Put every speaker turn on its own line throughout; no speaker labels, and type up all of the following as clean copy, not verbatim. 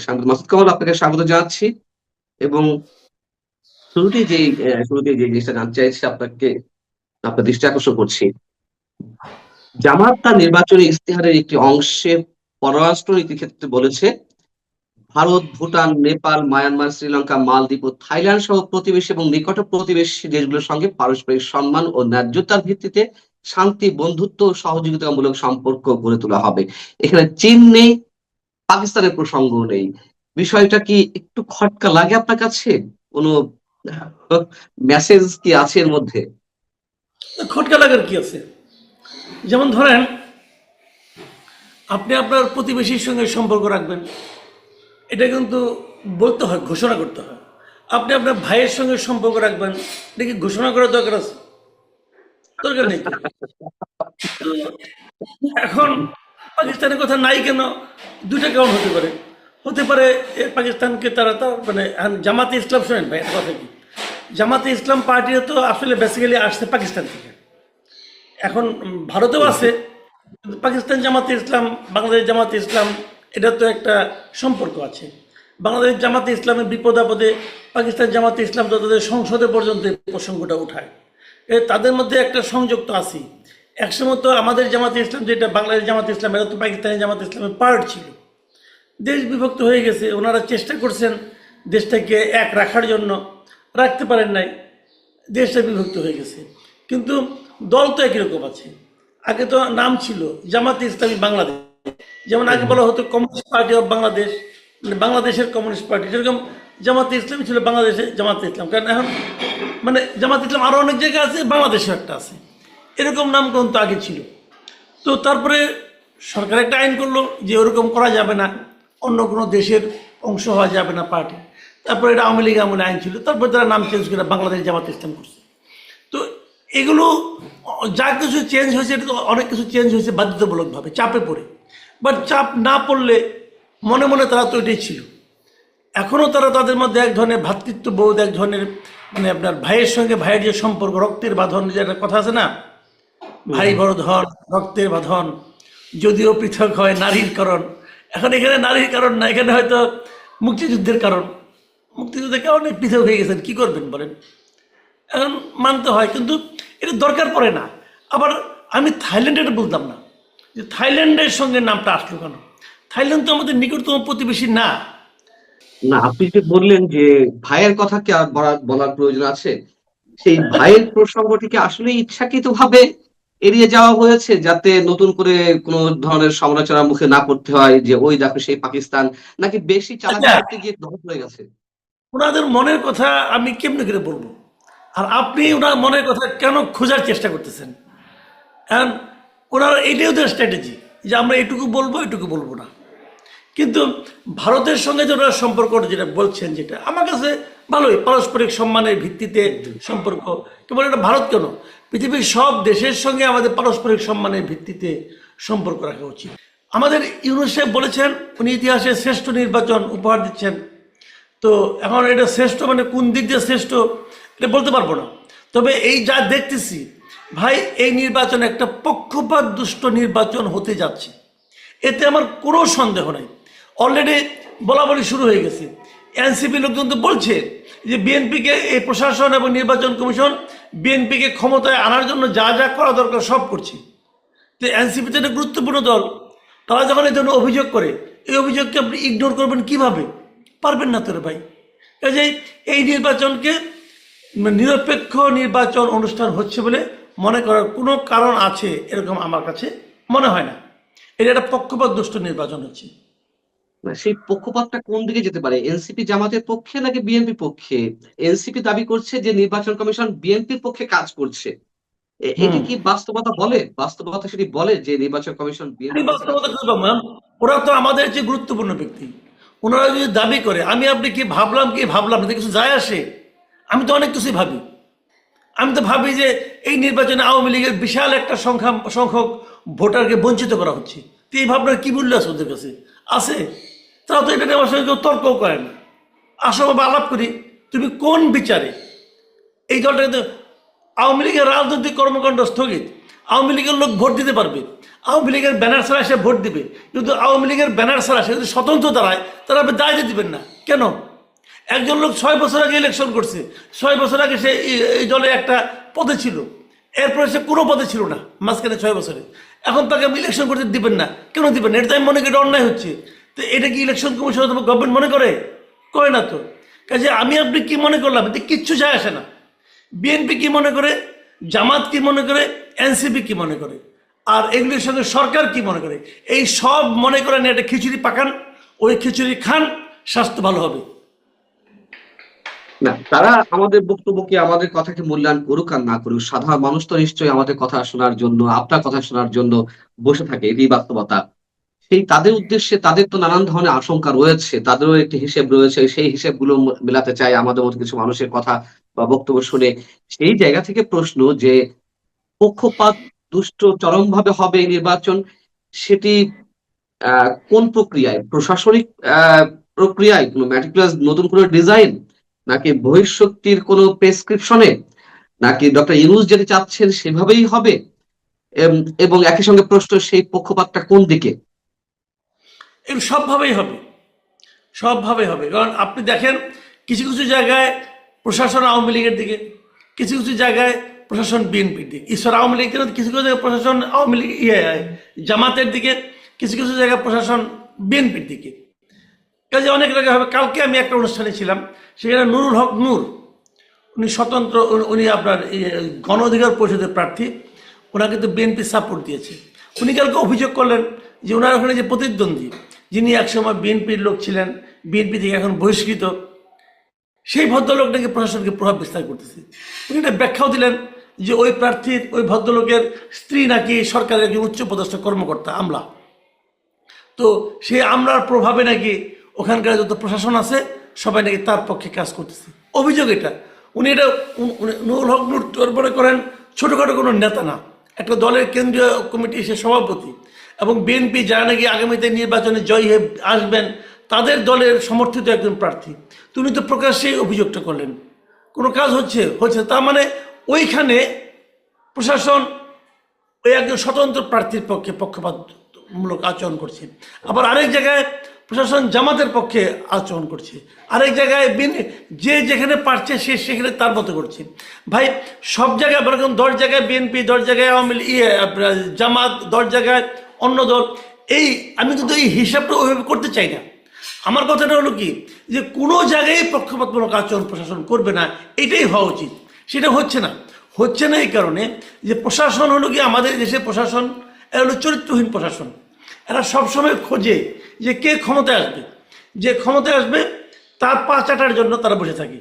সাংবাদিক মাসুদ কামাল, আপনাকে স্বাগত জানাচ্ছি। এবং শুরুতেই যে জিনিসটা জানতে চাইছি আপনাকে, আপনার দৃষ্টি আকর্ষণ করছি। জামাত তার নির্বাচনী ইশতেহারের একটি অংশে পররাষ্ট্রনীতির ক্ষেত্রে বলেছে, ভারত, ভুটান, নেপাল, মায়ানমার, শ্রীলঙ্কা, মালদ্বীপ ও থাইল্যান্ড সহ প্রতিবেশী এবং নিকট প্রতিবেশী দেশগুলোর সঙ্গে পারস্পরিক সম্মান ও ন্যায্যতার ভিত্তিতে শান্তি, বন্ধুত্ব ও সহযোগিতামূলক সম্পর্ক গড়ে তোলা হবে। এখানে চীন নেই, পাকিস্তানের প্রসঙ্গ নেই। বিষয়টা কি একটু খটকা লাগে আপনার কাছে? কোনো মেসেজ কি আছে এর মধ্যে?
খটকা লাগার কি আছে? যেমন ধরেন, আপনি আপনার প্রতিবেশীর সঙ্গে সম্পর্ক রাখবেন, এটা কিন্তু বলতে হয়, ঘোষণা করতে হয়। আপনি আপনার ভাইয়ের সঙ্গে সম্পর্ক রাখবেন, এটা কি ঘোষণা করার দরকার আছে? দরকার নেই তো। তো এখন পাকিস্তানের কথা নাই কেন? দুইটা কারণ হতে পারে। হতে পারে পাকিস্তানকে তারা মানে জামাতে ইসলাম, শোনেন ভাই একটা কথা কি, জামাতে ইসলাম পার্টিও তো আসলে বেসিক্যালি আসছে পাকিস্তান থেকে। এখন ভারতেও আছে, পাকিস্তান জামাতে ইসলাম, বাংলাদেশ জামাতে ইসলাম, এটা তো একটা সম্পর্ক আছে। বাংলাদেশ জামাতে ইসলামের বিপদ আপদে পাকিস্তান জামাতে ইসলাম তো তাদের সংসদে পর্যন্ত এই প্রসঙ্গটা উঠায়। তাদের মধ্যে একটা সংযোগ তো আছেই। একসময় তো আমাদের জামাতে ইসলাম, যেটা বাংলাদেশ জামাতে ইসলাম, এটা তো পাকিস্তানি জামাতে ইসলামের পার্ট ছিল। দেশ বিভক্ত হয়ে গেছে, ওনারা চেষ্টা করছেন দেশটাকে এক রাখার জন্য, রাখতে পারেন নাই, দেশটা বিভক্ত হয়ে গেছে। কিন্তু দল তো একই রকম আছে। আগে তো নাম ছিল জামাতে ইসলামী বাংলাদেশ, যেমন আগে বলা হতো কমিউনিস্ট পার্টি অফ বাংলাদেশ, মানে বাংলাদেশের কমিউনিস্ট পার্টি, সেরকম জামাতে ইসলামী ছিল বাংলাদেশে জামাতে ইসলাম। কারণ এখন মানে জামাতে ইসলাম আরও অনেক জায়গায় আছে, বাংলাদেশেও একটা আছে, এরকম নামকরণ তো আগে ছিল। তো তারপরে সরকার একটা আইন করলো যে ওরকম করা যাবে না, অন্য কোনো দেশের অংশ হওয়া যাবে না পার্টি। তারপরে এটা আওয়ামী লীগ আমলে আইন ছিল, তারপরে তারা নাম চেঞ্জ করে বাংলাদেশ জামাত ইসলাম করছে। তো এগুলো যা কিছু চেঞ্জ হয়েছে, এটা তো অনেক কিছু চেঞ্জ হয়েছে বাধ্যতামূলকভাবে, চাপে পড়ে। বাট চাপ না পড়লে মনে মনে তারা তো এটাই ছিল। এখনও তারা তাদের মধ্যে এক ধরনের ভ্রাতৃত্ববোধ, এক ধরনের মানে আপনার ভাইয়ের সঙ্গে ভাইয়ের যে সম্পর্ক, রক্তের বাঁধন, যে একটা কথা আছে না, ভাই বড় ধন, রক্তের বাঁধন, যদিও পৃথক হয় নারীর কারণ। এখন এখানে নারীর কারণ না, এখানে হয়তো মুক্তিযুদ্ধের কারণ। মুক্তিযুদ্ধের কারণে পৃথক হয়ে গেছেন, কি করবেন বলেন? এখন মানতে হয়, কিন্তু এটা দরকার পড়ে না। আবার আমি থাইল্যান্ডের বলতাম না, যে থাইল্যান্ডের সঙ্গে নামটা আসলো কেন? থাইল্যান্ড তো আমাদের নিকটতম প্রতিবেশী না।
না, আপনি যে বললেন যে ভাইয়ের কথা কি আর বলার প্রয়োজন আছে? সেই ভাইয়ের প্রসঙ্গটিকে আসলে ইচ্ছাকৃতভাবে এড়িয়ে যাওয়া হয়েছে, যাতে নতুন করে কোন ধরনের সমালোচনার মুখে না পড়তে হয় যে ওই দেখো সেই পাকিস্তান, নাকি বেশি চালাকি
আচ্ছা,
করতে গিয়ে ধরা পড়ে গেছে?
ওনাদের মনের কথা আমি কেমনে করে বলবো? আর আপনি ওনার মনের কথা কেন খোঁজার চেষ্টা করতেছেন? কারণ ওনার এটাই ওদের স্ট্র্যাটেজি, যে আমরা এটুকু বলবো, এটুকু বলবো না। কিন্তু ভারতের সঙ্গে যে ওনার সম্পর্ক, যেটা বলছেন, যেটা আমার কাছে ভালোই, পারস্পরিক সম্মানের ভিত্তিতে সম্পর্ক। কেবল এটা ভারত কেন, পৃথিবীর সব দেশের সঙ্গে আমাদের পারস্পরিক সম্মানের ভিত্তিতে সম্পর্ক রাখা উচিত। আমাদের ইউনূস সাহেব বলেছেন উনি ইতিহাসে শ্রেষ্ঠ নির্বাচন উপহার দিচ্ছেন। তো এখন এটা শ্রেষ্ঠ মানে কোন দিক দিয়ে শ্রেষ্ঠ এটা বলতে পারবো না। তবে এই যা দেখতেছি ভাই, এই নির্বাচন একটা পক্ষপাত দুষ্ট নির্বাচন হতে যাচ্ছে, এতে আমার কোনো সন্দেহ নাই। অলরেডি বলা বলি শুরু হয়ে গেছে। এনসিপি লোকজন তো বলছে যে বিএনপিকে, এই প্রশাসন এবং নির্বাচন কমিশন বিএনপিকে ক্ষমতায় আনার জন্য যা যা করা দরকার সব করছে। তো এনসিপি তো একটা গুরুত্বপূর্ণ দল, তারা যখন এই জন্য অভিযোগ করে, এই অভিযোগকে আপনি ইগনোর করবেন কিভাবে? পারবেন না তোর ভাই। কাজেই এই নির্বাচনকে নিরপেক্ষ নির্বাচন অনুষ্ঠান হচ্ছে বলে মনে করার কোনো কারণ আছে এরকম আমার কাছে মনে হয় না। এটা একটা পক্ষপাত দুষ্ট নির্বাচন হচ্ছে।
মানে সেই পক্ষপাতটা কোন দিকে যেতে পারে? এনসিপি জামাতের পক্ষে নাকি বিএনপি পক্ষে? এনসিপি দাবি করছে যে নির্বাচন কমিশন বিএনপির পক্ষে কাজ করছে। এটি
হুম,
কি বাস্তবতা বলে? বাস্তবতা সেটি বলে যে নির্বাচন কমিশন
আমি
বিএনপির পক্ষে কাজ
বাস্তবতা
করছে?
খুঁজে পাবো। ওরা তো আমাদের যে গুরুত্বপূর্ণ ব্যক্তি, ওনারা যদি দাবি করে, আমি আপনি কি ভাবলাম কি ভাবলাম, এতে কিছু যায় আসে? আমি তো অনেক কিছুই ভাবি। আমি তো ভাবি যে এই নির্বাচনে আওয়ামী লীগের বিশাল একটা সংখ্যক ভোটারকে বঞ্চিত করা হচ্ছে। তো এই ভাবনার কি মূল্য আছে ওদের কাছে? আছে। তারা তো এটা নিয়ে আমার সঙ্গে কেউ তর্কও করে না। আসো বাবা, আলাপ করি, তুমি কোন বিচারে এই দলটা কিন্তু, আওয়ামী লীগের রাজনৈতিক কর্মকাণ্ড স্থগিত, আওয়ামী লীগের লোক ভোট দিতে পারবে, আওয়ামী লীগের ব্যানার ছাড়া সে ভোট দিবে, কিন্তু আওয়ামী লীগের ব্যানার ছাড়া সে যদি স্বতন্ত্র দাঁড়ায় তারা আপনি দাঁড়াতে দিবেন না কেন? একজন লোক 6 বছর আগে ইলেকশন করছে, 6 বছর আগে সে এই দলে একটা পদে ছিল, এরপরে সে কোনো পদে ছিল না মাঝখানে 6 বছরে। এখন তাকে ইলেকশন করতে দিবেন না কেন? দিবেন না, এটা তো আমি মনে করি এটা অন্যায় হচ্ছে। তো এটা কি ইলেকশন কমিশন অথবা গভর্নমেন্ট মনে করে না তো। কাজে আমি আপনি কি মনে করলাম এতে কিচ্ছু যায় আসে না। বিএনপি কি মনে করে, জামাত কি মনে করে, এনসিপি কি মনে করে, আর এগুলির সঙ্গে সরকার কি মনে করে, এই সব মনে করেন একটা খিচুড়ি পাকান, ওই খিচুড়ি খান, স্বাস্থ্য ভালো হবে।
না, তারা আমাদের বক্তব্যকে, আমাদের কথাকে মূল্যায়ন করুক আর না করুক, সাধারণ মানুষ তো নিশ্চয়ই আমাদের কথা শোনার জন্য, আপনার কথা শোনার জন্য বসে থাকে, এটি বাস্তবতা। সেই তাদের উদ্দেশ্যে তাদের তো নানান ধরনের আশঙ্কা রয়েছে, তাদেরও একটি হিসেব রয়েছে, সেই হিসেবগুলো মেলাতে চাই আমাদের মতো কিছু মানুষের কথা বা বক্তব্য শুনে। সেই জায়গা থেকে প্রশ্ন যে পক্ষপাত দুষ্ট চরমভাবে হবে এই নির্বাচন, সেটি কোন প্রক্রিয়ায়? প্রশাসনিক প্রক্রিয়ায়, কোনো ম্যাটিকুলাস নতুন কোনো ডিজাইন, নাকি বহিঃশক্তির কোনো প্রেসক্রিপশনে, নাকি ডক্টর ইউনূস যেটি চাচ্ছেন সেভাবেই হবে? এবং একই সঙ্গে প্রশ্ন, সেই পক্ষপাতটা কোন দিকে?
এগুলো সবভাবেই হবে, সবভাবে হবে। কারণ আপনি দেখেন কিছু কিছু জায়গায় প্রশাসন আওয়ামী লীগের দিকে, কিছু কিছু জায়গায় প্রশাসন বিএনপির দিকে, ঈশ্বর আওয়ামী লীগ, কিছু কিছু জায়গায় প্রশাসন আওয়ামী লীগ জামাতের দিকে, কিছু কিছু জায়গায় প্রশাসন বিএনপির দিকে। কাজে অনেক জায়গায় হবে। কালকে আমি একটা অনুষ্ঠানে ছিলাম, সেখানে নুরুল হক নূর, উনি স্বতন্ত্র, উনি আপনার গণ অধিকার পরিষদের প্রার্থী, ওনাকে তো বিএনপি সাপোর্ট দিয়েছে। উনি কালকে অভিযোগ করলেন যে ওনার ওখানে যে প্রতিদ্বন্দ্বী, যিনি একসময় বিএনপির লোক ছিলেন, বিএনপি থেকে এখন বহিষ্কৃত, সেই ভদ্রলোক নাকি প্রশাসনকে প্রভাব বিস্তার করতেছে। উনি একটা ব্যাখ্যাও দিলেন যে ওই প্রার্থীর, ওই ভদ্রলোকের স্ত্রী নাকি সরকারের একজন উচ্চপদস্থ কর্মকর্তা, আমলা। তো সেই আমলার প্রভাবে নাকি ওখানকার যত প্রশাসন আছে সবাই নাকি তার পক্ষে কাজ করতেছে, অভিযোগ এটা। উনি এটা নুরুল হক নূর মনে করেন ছোটোখাটো কোনো নেতা না, একটা দলের কেন্দ্রীয় কমিটি সে সভাপতি, এবং বিএনপি যারা নাকি আগামীতে নির্বাচনে জয়ী হয়ে আসবেন তাদের দলের সমর্থিত একজন প্রার্থী। তুমি তো প্রকাশ্যেই অভিযোগটা করলেন, কোনো কাজ হচ্ছে তার মানে ওইখানে প্রশাসন ওই একজন স্বতন্ত্র প্রার্থীর পক্ষে পক্ষপাতমূলক আচরণ করছে। আবার আরেক জায়গায় প্রশাসন জামাতের পক্ষে আচরণ করছে, আরেক জায়গায় যে যেখানে পারছে সে সেখানে তার মতো করছে। ভাই সব জায়গায় বরং 10 জায়গায় বিএনপি, 10 জায়গায় আওয়ামী জামাত, 10 জায়গায় অন্য দল, এই আমি কিন্তু এই হিসাবটা ওইভাবে করতে চাই না। আমার কথাটা হলো কি, যে কোনো জায়গায় পক্ষপাতমূলক আচরণ প্রশাসন করবে না, এটাই হওয়া উচিত। সেটা হচ্ছে না এই কারণে যে প্রশাসন হলো কি, আমাদের দেশের প্রশাসন এরা হলো চরিত্রহীন প্রশাসন। এরা সবসময় খোঁজে যে কে ক্ষমতায় আসবে, যে ক্ষমতায় আসবে তার পা চাটার জন্য তারা বসে থাকে,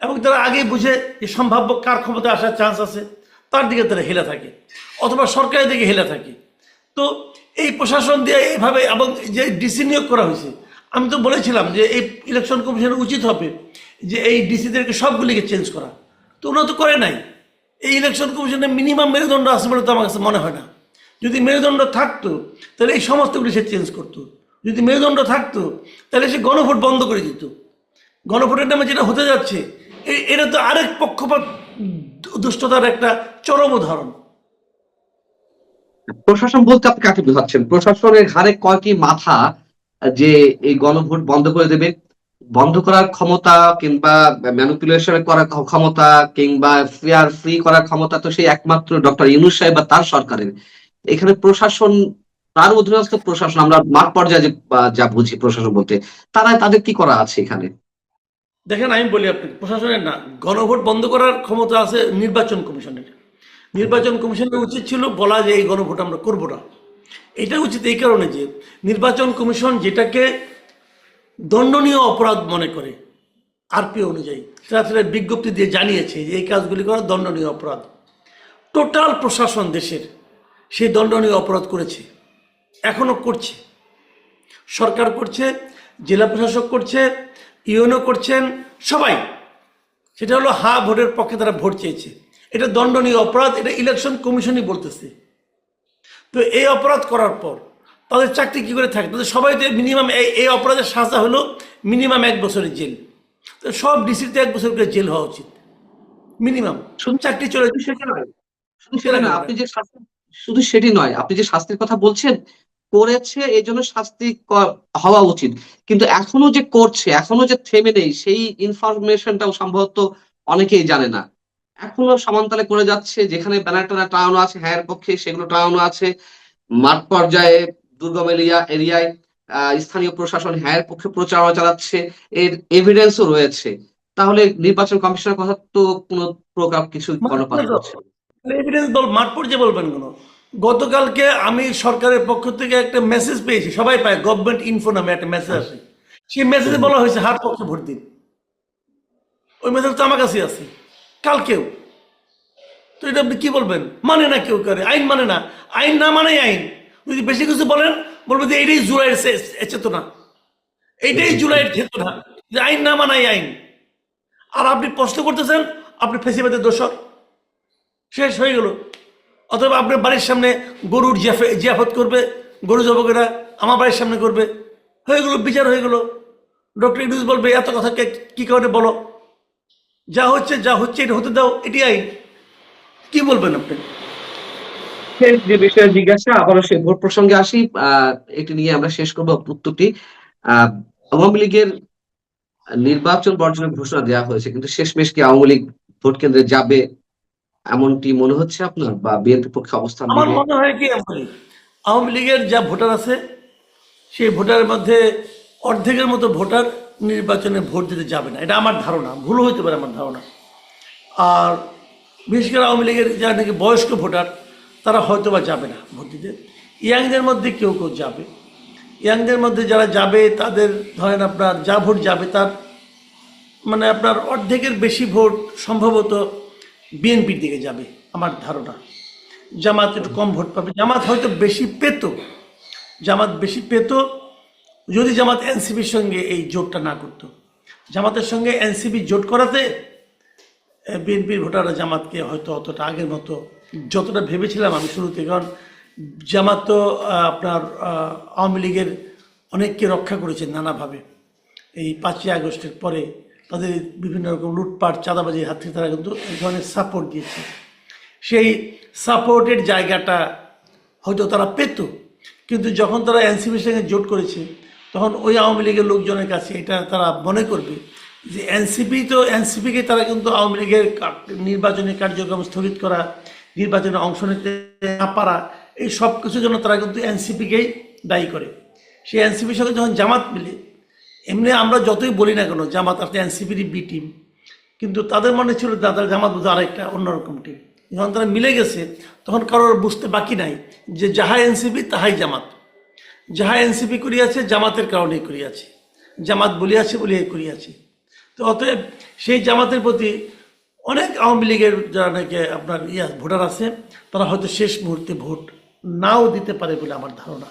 এবং তারা আগেই বুঝে যে সম্ভাব্য কার ক্ষমতায় আসার চান্স আছে তার দিকে তারা হেলে থাকে, অথবা সরকারের দিকে হেলে থাকে। তো এই প্রশাসন দিয়ে এইভাবে, এবং যে ডিসি নিয়োগ করা হয়েছে, আমি তো বলেছিলাম যে এই ইলেকশন কমিশনের উচিত হবে যে এই ডিসিদেরকে সবগুলিকে চেঞ্জ করা, তো ওনারা তো করে নাই। এই ইলেকশন কমিশনের মিনিমাম মেরুদণ্ড আছে বলে তো আমার কাছে মনে হয় না। যদি মেরুদণ্ড থাকতো তাহলে এই সমস্তগুলি সে চেঞ্জ করতো। যদি মেরুদণ্ড থাকতো তাহলে সে গণভোট বন্ধ করে দিত। গণভোটের নামে যেটা হতে যাচ্ছে এটা তো আরেক পক্ষপাত দুষ্টতার একটা চরম উদাহরণ।
প্রশাসন বলতে আপনি কাকে বোঝাচ্ছেন? প্রশাসনের ঘাড়ে কয়টি মাথা যে এই গণভোট বন্ধ করে দেবে? বন্ধ করার ক্ষমতা কিংবা ম্যানিপুলেশন করার ক্ষমতা কিংবা ফেয়ার ফ্রি করার ক্ষমতা তো সেই একমাত্র ডক্টর ইউনূস সাহেব বা তার সরকারের। এখানে প্রশাসন, তার অধীনস্থ প্রশাসন, আমরা মাঠ পর্যায়ে যা বুঝি প্রশাসন বলতে, তাদের কি করা আছে এখানে?
দেখেন আমি বলি আপনাকে, প্রশাসনের না, গণভোট বন্ধ করার ক্ষমতা আছে নির্বাচন কমিশনের। নির্বাচন কমিশনের উচিত ছিল বলা যে এই গণভোট আমরা করবো না। এটা উচিত এই কারণে যে নির্বাচন কমিশন যেটাকে দণ্ডনীয় অপরাধ মনে করে আরপি অনুযায়ী, সেটা বিজ্ঞপ্তি দিয়ে জানিয়েছে যে এই কাজগুলি করা দণ্ডনীয় অপরাধ। টোটাল প্রশাসন দেশের সেই দণ্ডনীয় অপরাধ করেছে, এখনো করছে। সরকার করছে, জেলা প্রশাসক করছে, ইউএনও করছেন, সবাই। সেটা হলো ভোটের পক্ষে তারা ভোট চেয়েছে, এটা দণ্ডনীয় অপরাধ, এটা ইলেকশন কমিশনই বলতেছে। তো এই অপরাধ করার পর তাদের চাকরি কী করে থাকে? তাদের সবাই তো মিনিমাম এই অপরাধের সাজা হলো মিনিমাম 1 বছরের জেল। তো সব ডিসিতে 1 বছর করে জেল হওয়া উচিত মিনিমাম,
শুধু
চাকরি চলে
শুধু সেটা নয়, শুধু সেটা না, আপনি যে শুধু সেটি নয়, আপনি যে শাস্তির কথা বলছেন, করেছে এই জন্য শাস্তি হওয়া উচিত, কিন্তু এখনো যে করছে, এখনো যে থেমে নেই, সেই ইনফরমেশনটাও সম্ভবত অনেকেই জানে না। এখনো সমান্তরালে করে যাচ্ছে, যেখানে ব্যানার ট্যানার টাঙানো আছে হ্যাঁ পক্ষে সেগুলো টাঙানো আছে, মাঠ পর্যায়ে দুর্গম এরিয়ায় স্থানীয় প্রশাসন হ্যাঁ পক্ষে প্রচারণা চালাচ্ছে, এর এভিডেন্সও রয়েছে। তাহলে নির্বাচন কমিশনের কথা তো কোনো প্রকার কিছু কর্ণপাত করছে না।
এভিডেন্স মাঠ পর্যায়ে বলবেন কেন? গতকালকে আমি সরকারের পক্ষ থেকে একটা মেসেজ পেয়েছি, সবাই পায়, গভর্নমেন্ট ইনফো নামে একটা মেসেজ আছে। সেই মেসেজে বলা হয়েছে হাত পক্ষে ভোট দিন। ওই মেসেজ তো আমার কাছেই আছে, কালকেও। তো এটা আপনি কি বলবেন? মানে না কেউ করে, আইন মানে না। আইন না মানে আইন। যদি বেশি কিছু বলেন, বলবেন যে এইটাই জুলাইয়ের চেতনা, এইটাই জুলাইয়ের চেতনা, যে আইন না মানাই আইন। আর আপনি প্রশ্ন করতেছেন আপনি ফেসিবাদের দোষর, শেষ হয়ে গেল। অথবা আপনার বাড়ির সামনে গরুর জিয়াফত করবে, গরু জবকেরা আমার বাড়ির সামনে করবে, হয়ে গেল, বিচার হয়ে গেল। ডক্টর ইউনূস বলবে এত কথা কি কারণে বলো, যা হচ্ছে এটা হতে দাও, এটি আইন। কি বলবেন আপনি?
যে বিষয়ে জিজ্ঞাসা, আবারও সেই ভোট প্রসঙ্গে আসি। এটি নিয়ে আমরা শেষ করবো উত্তরটি। আহ আওয়ামী লীগের নির্বাচন বর্জনের ঘোষণা দেওয়া হয়েছে, কিন্তু শেষমেশ কি আওয়ামী লীগ ভোট কেন্দ্রে যাবে এমনটি মনে হচ্ছে আপনার, বা বিএনপি পক্ষে অবস্থান
আমার
নেবে?
মনে হয় কি, আওয়ামী লীগের যা ভোটার আছে, সেই ভোটারের মধ্যে অর্ধেকের মতো ভোটার নির্বাচনে ভোট দিতে যাবে না, এটা আমার ধারণা, ভুল হইতে পারে আমার ধারণা। আর বিশেষ করে আওয়ামী লীগের যারা নাকি বয়স্ক ভোটার, তারা হয়তো বা যাবে না ভোট দিতে। ইয়াংদের মধ্যে কেউ কেউ যাবে। ইয়াংদের মধ্যে যারা যাবে তাদের ধরেন আপনার যা ভোট যাবে তার মানে আপনার অর্ধেকের বেশি ভোট সম্ভবত বিএনপির দিকে যাবে আমার ধারণা। জামাত একটু কম ভোট পাবে, জামাত হয়তো বেশি পেত, জামাত বেশি পেত যদি জামাত এনসিপির সঙ্গে এই জোটটা না করতো। জামাতের সঙ্গে এনসিপি জোট করাতে বিএনপির ভোটাররা জামাতকে হয়তো অতটা আগের মতো যতটা ভেবেছিলাম আমি শুরুতে, কারণ জামাত তো আপনার আওয়ামী লীগের অনেককে রক্ষা করেছে নানাভাবে। এই 5ই আগস্টের পরে তাদের বিভিন্ন রকম লুটপাট চাঁদাবাজির হাত থেকে তারা কিন্তু এই ধরনের সাপোর্ট দিয়েছে। সেই সাপোর্টের জায়গাটা হয়তো তারা পেত, কিন্তু যখন তারা এনসিপির সঙ্গে জোট করেছে তখন ওই আওয়ামী লীগের লোকজনের কাছে এটা তারা মনে করবে যে এনসিপিকে তারা কিন্তু আওয়ামী লীগের নির্বাচনী কার্যক্রম স্থগিত করা, নির্বাচনে অংশ নিতে না পারা, এই সব কিছুর জন্য তারা কিন্তু এনসিপিকেই দায়ী করে। সেই এনসিপির সঙ্গে যখন জামাত মিলে, এমনি আমরা যতই বলি না কেন জামাত আসলে এনসিপিরই বি টিম, কিন্তু তাদের মনে ছিল তাদের জামাত বোধ আরেকটা অন্যরকম টিম। যখন তারা মিলে গেছে তখন কারোর বুঝতে বাকি নাই যে যাহা এনসিপি তাহাই জামাত, যাহা এনসিপি করিয়াছে জামাতের কারণেই করিয়াছে, জামাত বলিয়াছে বলিয়াই করিয়াছে। তো অতএব সেই জামাতের প্রতি অনেক আওয়ামী লীগের যারা নাকি আপনার ভোটার আছে, তারা হয়তো শেষ মুহূর্তে ভোট নাও দিতে পারে বলে আমার ধারণা।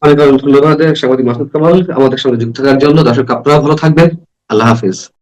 অনেক অনেক ধন্যবাদ সাংবাদিক মাসুদ কামাল আমাদের সঙ্গে যুক্ত থাকার জন্য। দর্শক আপনারা ভালো থাকবেন। আল্লাহ হাফিজ।